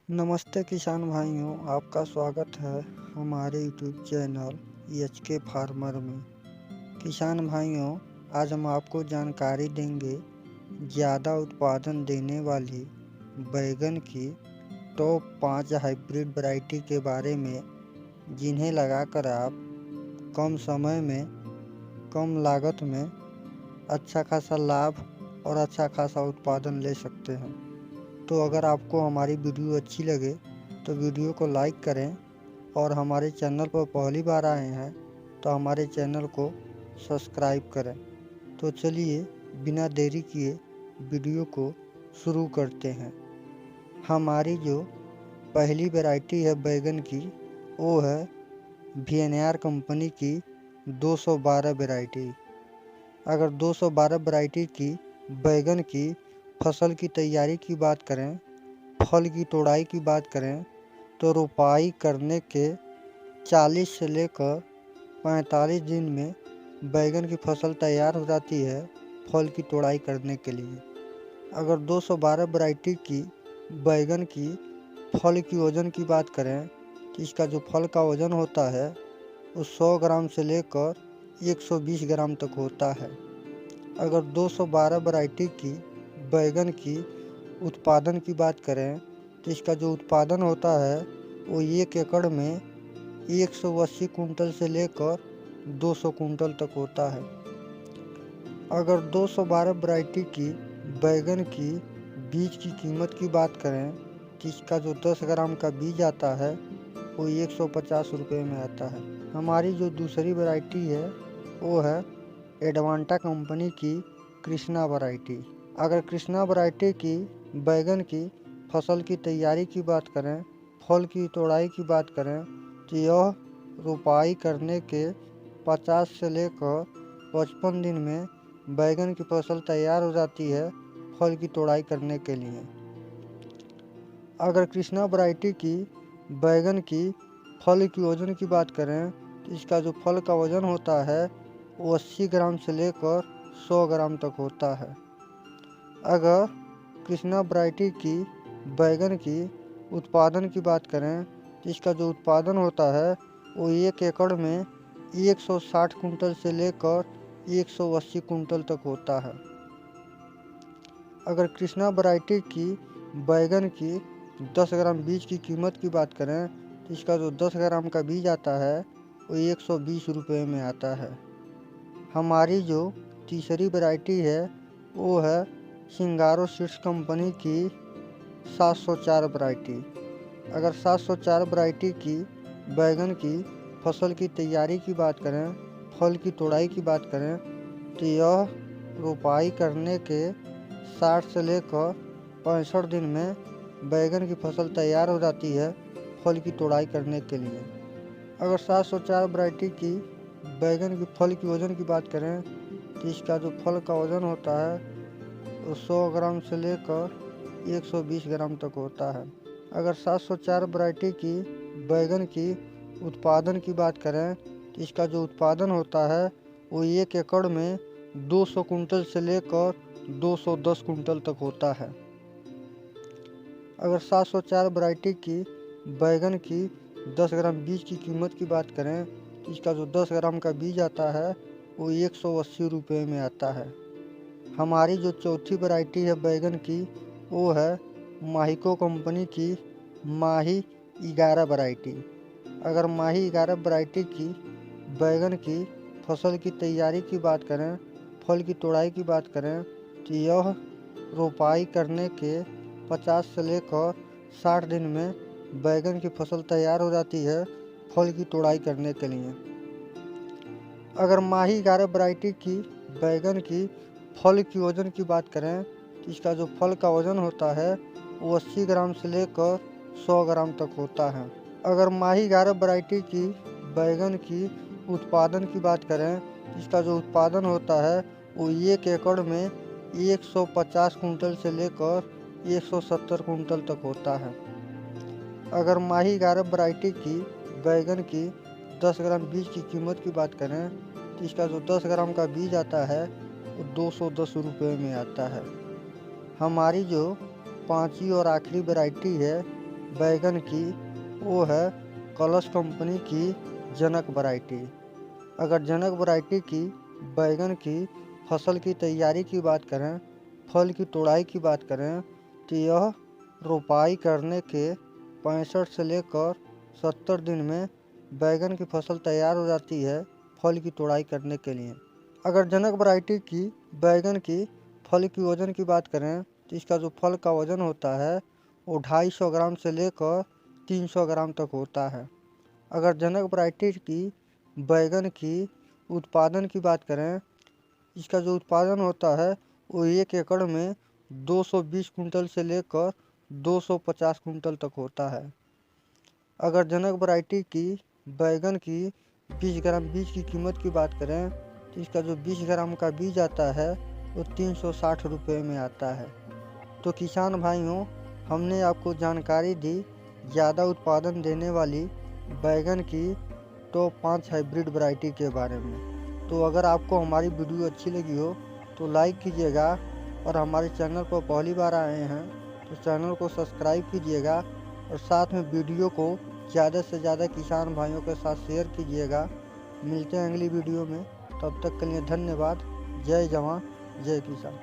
नमस्ते किसान भाइयों, आपका स्वागत है हमारे यूट्यूब चैनल एचके फार्मर में। किसान भाइयों, आज हम आपको जानकारी देंगे ज़्यादा उत्पादन देने वाली बैगन की टॉप 5 हाइब्रिड वैरायटी के बारे में, जिन्हें लगाकर आप कम समय में, कम लागत में अच्छा खासा लाभ और अच्छा खासा उत्पादन ले सकते हैं। तो अगर आपको हमारी वीडियो अच्छी लगे तो वीडियो को लाइक करें और हमारे चैनल पर पहली बार आए हैं तो हमारे चैनल को सब्सक्राइब करें। तो चलिए बिना देरी किए वीडियो को शुरू करते हैं। हमारी जो पहली वैरायटी है बैगन की, वो है वीएनआर कंपनी की 212 वैरायटी। अगर 212 वैरायटी की बैगन की फसल की तैयारी की बात करें, फल की तोड़ाई की बात करें, तो रोपाई करने के 40 से लेकर 45 दिन में बैगन की फसल तैयार हो जाती है फल की तोड़ाई करने के लिए। अगर 212 वैरायटी की बैगन की फल की वज़न की बात करें, तो इसका जो फल का वज़न होता है वो 100 ग्राम से लेकर 120 ग्राम तक होता है। अगर 212 वैरायटी की बैगन की उत्पादन की बात करें, तो इसका जो उत्पादन होता है वो 1 एकड़ में 180 कुंटल से लेकर 200 कुंटल तक होता है। अगर 212 वैरायटी की बैगन की बीज की कीमत की बात करें, तो इसका जो 10 ग्राम का बीज आता है वो 150 रुपये में आता है। हमारी जो दूसरी वैरायटी है वो है एडवांटा कंपनी की कृष्णा वैरायटी। अगर कृष्णा वैरायटी की बैगन की फसल की तैयारी की बात करें, फल की तोड़ाई की बात करें, तो यह रोपाई करने के 50 से लेकर 55 दिन में बैगन की फसल तैयार हो जाती है फल की तोड़ाई करने के लिए। अगर कृष्णा वैरायटी की बैगन की फल की वज़न की बात करें, तो इसका जो फल का वज़न होता है वो 80 ग्राम से लेकर 100 ग्राम तक होता है। अगर कृष्णा वैरायटी की बैगन की उत्पादन की बात करें, तो इसका जो उत्पादन होता है वो 1 एकड़ में 160 कुंटल से लेकर 180 कुंटल तक होता है। अगर कृष्णा वैरायटी की बैगन की 10 ग्राम बीज की कीमत की बात करें, तो इसका जो 10 ग्राम का बीज आता है वो 120 रुपये में आता है। हमारी जो तीसरी वैरायटी है वो है सिंगारो सीड्स कंपनी की 704 वैरायटी। अगर 704 वैरायटी की बैगन की फसल की तैयारी की बात करें, फल की तोड़ाई की बात करें, तो यह रोपाई करने के 60 से लेकर 65 दिन में बैगन की फसल तैयार हो जाती है फल की तोड़ाई करने के लिए। अगर 704 वैरायटी की बैगन की फल की वज़न की बात करें, तो इसका जो फल का वज़न होता है वो 100 ग्राम से लेकर 120 ग्राम तक होता है। अगर 704 वैरायटी की बैगन की उत्पादन की बात करें, तो इसका जो उत्पादन होता है वो 1 एकड़ में 200 कुंटल से लेकर 210 कुंटल तक होता है। अगर 704 वैरायटी की बैगन की 10 ग्राम बीज की कीमत की बात करें, तो इसका जो 10 ग्राम का बीज आता है वो 180 रुपये में आता है। हमारी जो चौथी वैरायटी है बैगन की वो है माहिको कंपनी की माही 11 वैरायटी। अगर माही 11 वैरायटी की बैगन की फसल की तैयारी की बात करें, फल की तोड़ाई की बात करें, तो यह रोपाई करने के 50 से लेकर 60 दिन में बैगन की फसल तैयार हो जाती है फल की तोड़ाई करने के लिए। अगर माही 11 वैरायटी की बैगन की फल की वज़न की बात करें, तो इसका जो फल का वज़न होता है वो 80 ग्राम से लेकर 100 ग्राम तक होता है। अगर माही 11 वैरायटी की बैगन की उत्पादन की बात करें, तो इसका जो उत्पादन होता है वो 1 एकड़ में 150 कुंटल से लेकर 170 कुंटल तक होता है। अगर माही 11 वैरायटी की बैगन की 10 ग्राम बीज की कीमत की बात करें, तो इसका जो 10 ग्राम का बीज आता है वो 210 रुपये में आता है। हमारी जो पांचवी और आखिरी वैरायटी है बैगन की वो है कलश कंपनी की जनक वैरायटी। अगर जनक वैरायटी की बैगन की फसल की तैयारी की बात करें, फल की तोड़ाई की बात करें, तो यह रोपाई करने के 65 से लेकर 70 दिन में बैगन की फसल तैयार हो जाती है फल की तोड़ाई करने के लिए। अगर जनक वैरायटी की बैगन की फल की वज़न की बात करें, तो इसका जो फल का वज़न होता है वो 250 ग्राम से लेकर 300 ग्राम तक होता है। अगर जनक वैरायटी की बैगन की उत्पादन की बात करें, इसका जो उत्पादन होता है वो 1 एकड़ में 220 कुंटल से लेकर 250 कुंटल तक होता है। अगर जनक वैरायटी की बैगन की 20 ग्राम बीज की कीमत की बात करें, तो इसका जो 20 ग्राम का बीज आता है वो 360 रुपये में आता है। तो किसान भाइयों, हमने आपको जानकारी दी ज़्यादा उत्पादन देने वाली बैगन की टॉप 5 हाइब्रिड वैरायटी के बारे में। तो अगर आपको हमारी वीडियो अच्छी लगी हो तो लाइक कीजिएगा, और हमारे चैनल पर पहली बार आए हैं तो चैनल को सब्सक्राइब कीजिएगा, और साथ में वीडियो को ज़्यादा से ज़्यादा किसान भाइयों के साथ शेयर कीजिएगा। मिलते हैं अगली वीडियो में, तब तक के लिए धन्यवाद। जय जवान जय किसान।